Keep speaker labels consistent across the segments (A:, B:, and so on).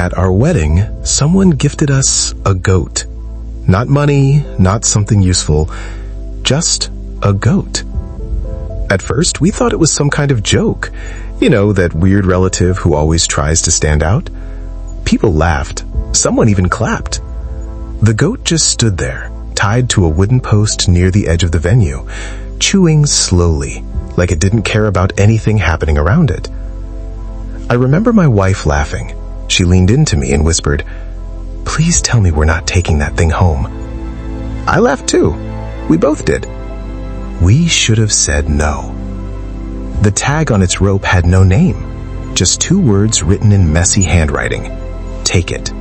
A: At our wedding, someone gifted us a goat. Not money, not something useful, just a goat. At first, we thought it was some kind of joke. You know, that weird relative who always tries to stand out. People laughed. Someone even clapped. The goat just stood there, tied to a wooden post near the edge of the venue, chewing slowly, like it didn't care about anything happening around it. I remember my wife laughing. She leaned into me and whispered, "Please tell me we're not taking that thing home." I laughed too. We both did. We should have said no. The tag on its rope had no name, just 2 words written in messy handwriting. Take it.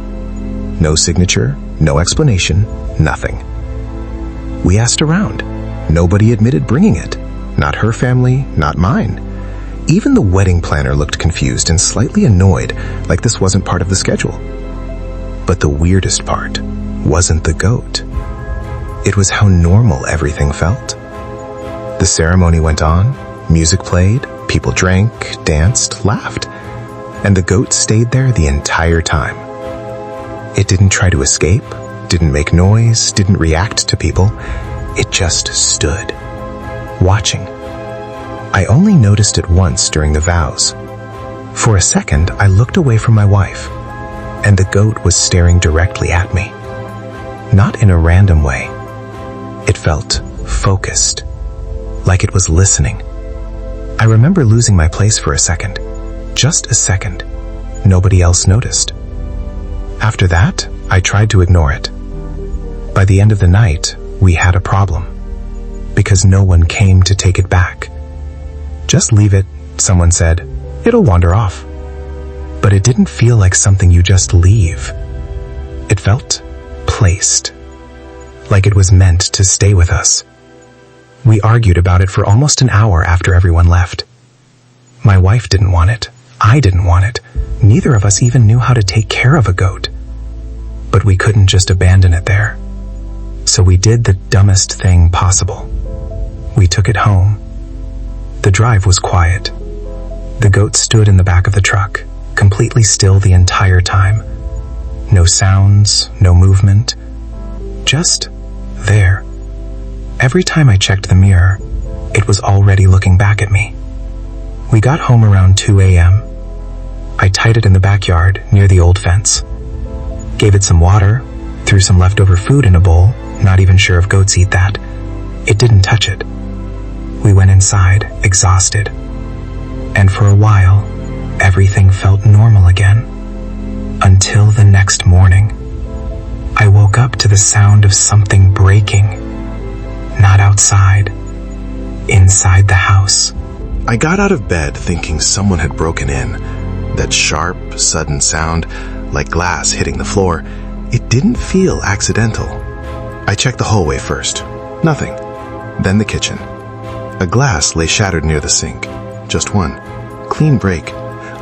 A: No signature, no explanation, nothing. We asked around. Nobody admitted bringing it. Not her family, not mine. Even the wedding planner looked confused and slightly annoyed, like this wasn't part of the schedule. But the weirdest part wasn't the goat. It was how normal everything felt. The ceremony went on, music played, people drank, danced, laughed, and the goat stayed there the entire time. It didn't try to escape, didn't make noise, didn't react to people. It just stood, watching. I only noticed it once during the vows. For a second, I looked away from my wife, and the goat was staring directly at me. Not in a random way. It felt focused, like it was listening. I remember losing my place for a second. Just a second. Nobody else noticed. After that, I tried to ignore it. By the end of the night, we had a problem, because no one came to take it back. Just leave it, someone said. It'll wander off. But it didn't feel like something you just leave. It felt placed, like it was meant to stay with us. We argued about it for almost an hour after everyone left. My wife didn't want it. I didn't want it. Neither of us even knew how to take care of a goat. But we couldn't just abandon it there. So we did the dumbest thing possible. We took it home. The drive was quiet. The goat stood in the back of the truck, completely still the entire time. No sounds, no movement. Just there. Every time I checked the mirror, it was already looking back at me. We got home around 2 a.m. I tied it in the backyard near the old fence. Gave it some water, threw some leftover food in a bowl, not even sure if goats eat that. It didn't touch it. We went inside, exhausted. And for a while, everything felt normal again. Until the next morning. I woke up to the sound of something breaking. Not outside. Inside the house. I got out of bed thinking someone had broken in. That sharp, sudden sound, like glass hitting the floor, it didn't feel accidental. I checked the hallway first. Nothing. Then the kitchen. A glass lay shattered near the sink. Just one. Clean break,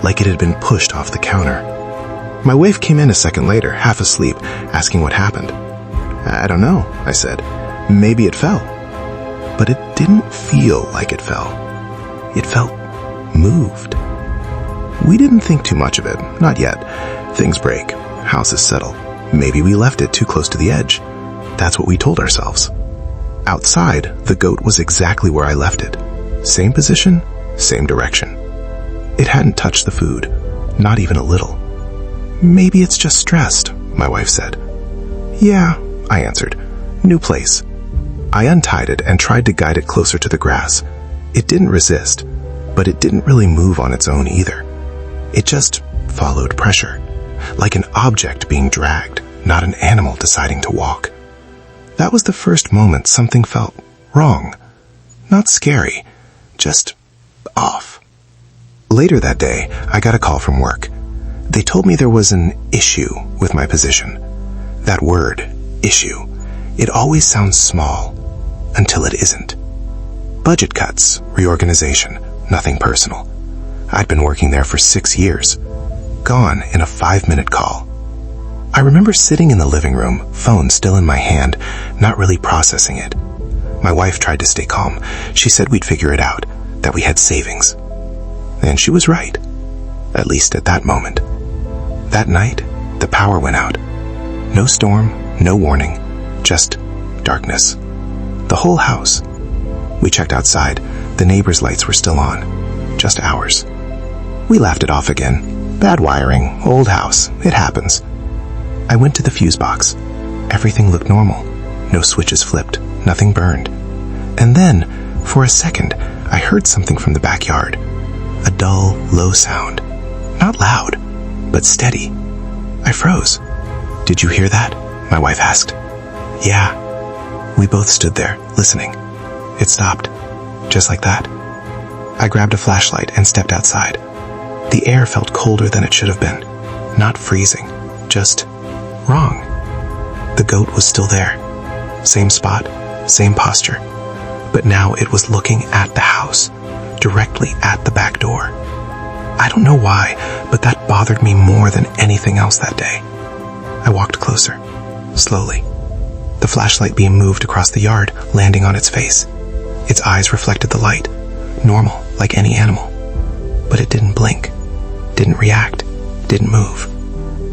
A: like it had been pushed off the counter. My wife came in a second later, half asleep, asking what happened. "I don't know," I said. "Maybe it fell." But it didn't feel like it fell. It felt moved. We didn't think too much of it, not yet. Things break, houses settle. Maybe we left it too close to the edge. That's what we told ourselves. Outside, the goat was exactly where I left it. Same position, same direction. It hadn't touched the food, not even a little. "Maybe it's just stressed," my wife said. "Yeah," I answered. "New place." I untied it and tried to guide it closer to the grass. It didn't resist, but it didn't really move on its own either. It just followed pressure, like an object being dragged, not an animal deciding to walk. That was the first moment something felt wrong. Not scary, just off. Later that day, I got a call from work. They told me there was an issue with my position. That word, issue, it always sounds small, until it isn't. Budget cuts, reorganization, nothing personal. I'd been working there for 6 years. Gone in a 5-minute call. I remember sitting in the living room, phone still in my hand, not really processing it. My wife tried to stay calm. She said we'd figure it out, that we had savings. And she was right, at least at that moment. That night, The power went out. No storm, no warning, just darkness. The whole house. We checked outside. The neighbors' lights were still on. Just ours. We laughed it off again. Bad wiring, old house, it happens. I went to the fuse box. Everything looked normal. No switches flipped, nothing burned. And then, for a second, I heard something from the backyard. A dull, low sound. Not loud, but steady. I froze. "Did you hear that?" my wife asked. "Yeah." We both stood there, listening. It stopped, just like that. I grabbed a flashlight and stepped outside. The air felt colder than it should have been. Not freezing, just wrong. The goat was still there. Same spot, same posture. But now it was looking at the house, directly at the back door. I don't know why, but that bothered me more than anything else that day. I walked closer, slowly. The flashlight beam moved across the yard, landing on its face. Its eyes reflected the light, normal, like any animal. But it didn't blink, didn't react, didn't move.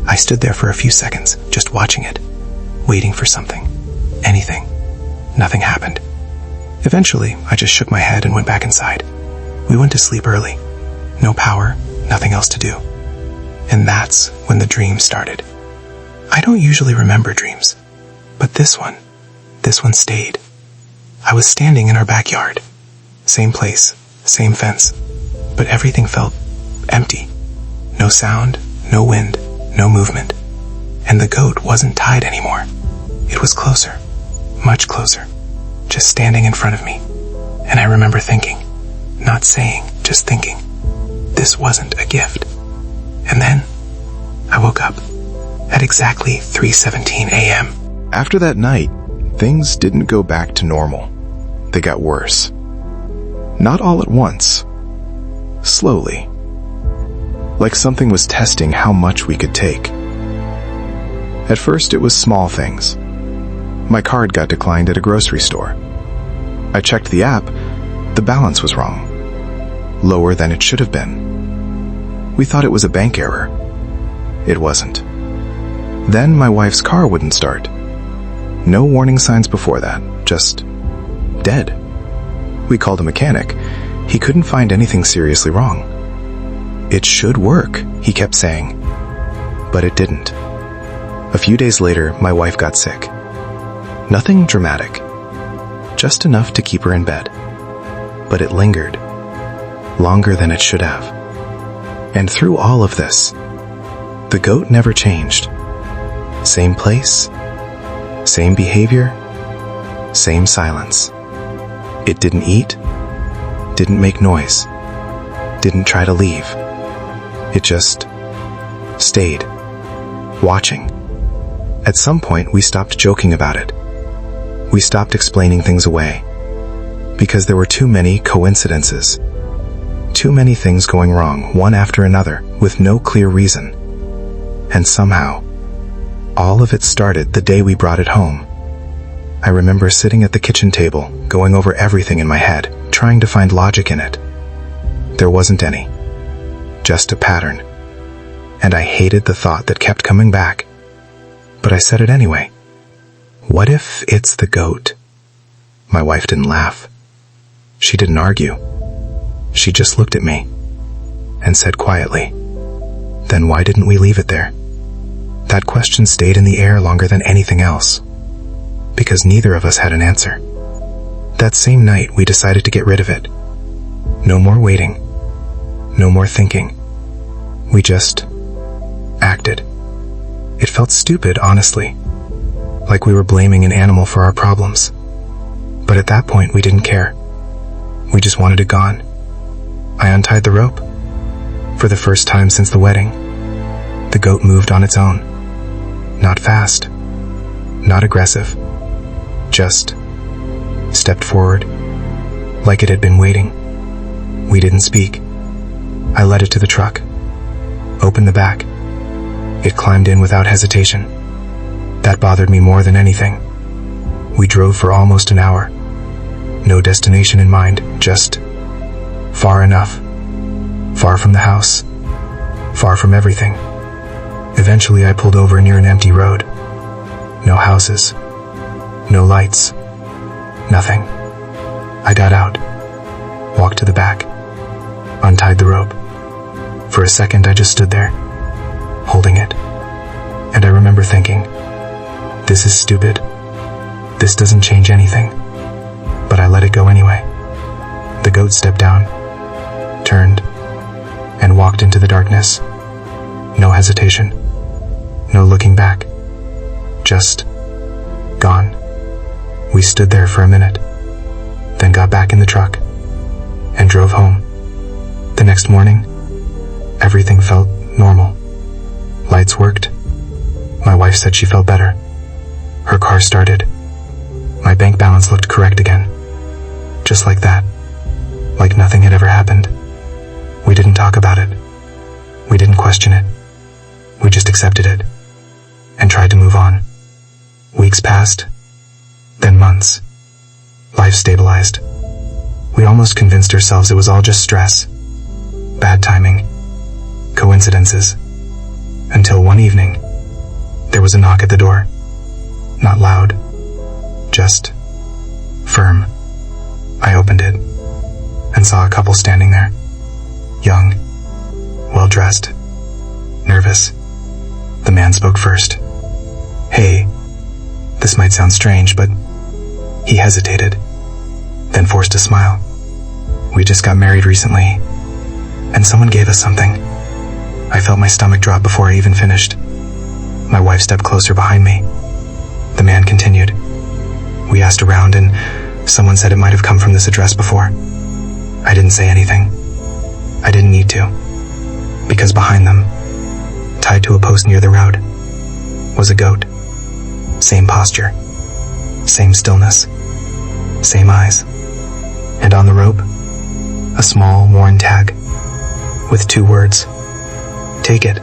A: I stood there for a few seconds, just watching it, waiting for something, anything. Nothing happened. Eventually, I just shook my head and went back inside. We went to sleep early. No power, nothing else to do. And that's when the dream started. I don't usually remember dreams, but this one stayed. I was standing in our backyard. Same place, same fence, but everything felt empty. No sound, no wind, no movement. And the goat wasn't tied anymore. It was closer, much closer, just standing in front of me. And I remember thinking, not saying, just thinking, this wasn't a gift. And then I woke up at exactly 3:17 a.m.
B: After that night, things didn't go back to normal. They got worse. Not all at once. Slowly. Like something was testing how much we could take. At first, it was small things. My card got declined at a grocery store. I checked the app. The balance was wrong. Lower than it should have been. We thought it was a bank error. It wasn't. Then my wife's car wouldn't start. No warning signs before that, just dead. We called a mechanic. He couldn't find anything seriously wrong. It should work, he kept saying. But it didn't. A few days later, my wife got sick. Nothing dramatic. Just enough to keep her in bed. But it lingered. Longer than it should have. And through all of this, the goat never changed. Same place, same behavior, same silence. It didn't eat, didn't make noise, didn't try to leave. It just stayed, watching. At some point, we stopped joking about it. We stopped explaining things away, because there were too many coincidences. Too many things going wrong, one after another, with no clear reason. And somehow, all of it started the day we brought it home. I remember sitting at the kitchen table, going over everything in my head, trying to find logic in it. There wasn't any. Just a pattern. And I hated the thought that kept coming back. But I said it anyway. What if it's the goat? My wife didn't laugh. She didn't argue. She just looked at me and said quietly, "Then why didn't we leave it there?" That question stayed in the air longer than anything else, because neither of us had an answer. That same night, we decided to get rid of it. No more waiting. No more thinking. We just acted. It felt stupid, honestly, like we were blaming an animal for our problems. But at that point, we didn't care. We just wanted it gone. I untied the rope. For the first time since the wedding, the goat moved on its own. Not fast, not aggressive, just stepped forward, like it had been waiting. We didn't speak. I led it to the truck, opened the back. It climbed in without hesitation. That bothered me more than anything. We drove for almost an hour. No destination in mind, just far enough. Far from the house, far from everything.
A: Eventually, I pulled over near an empty road. No houses. No lights. Nothing. I got out, walked to the back, untied the rope. For a second, I just stood there, holding it. And I remember thinking, this is stupid. This doesn't change anything. But I let it go anyway. The goat stepped down, turned, and walked into the darkness. No hesitation. No looking back. Just gone. We stood there for a minute, then got back in the truck and drove home. The next morning, everything felt normal. Lights worked. My wife said she felt better. Her car started. My bank balance looked correct again. Just like that. Like nothing had ever happened. We didn't talk about it. We didn't question it. We just accepted it and tried to move on. Weeks passed, then months. Life stabilized. We almost convinced ourselves it was all just stress, bad timing, coincidences. Until one evening, there was a knock at the door. Not loud, just firm. I opened it and saw a couple standing there. Young, well-dressed, nervous. The man spoke first. "Hey, this might sound strange, but..." He hesitated, then forced a smile. "We just got married recently, and someone gave us something." I felt my stomach drop before I even finished. My wife stepped closer behind me. The man continued. "We asked around, and someone said it might have come from this address before." I didn't say anything. I didn't need to, because behind them, tied to a post near the road, was a goat. Same posture, same stillness, same eyes. And on the rope, a small, worn tag with 2 words. "Take it."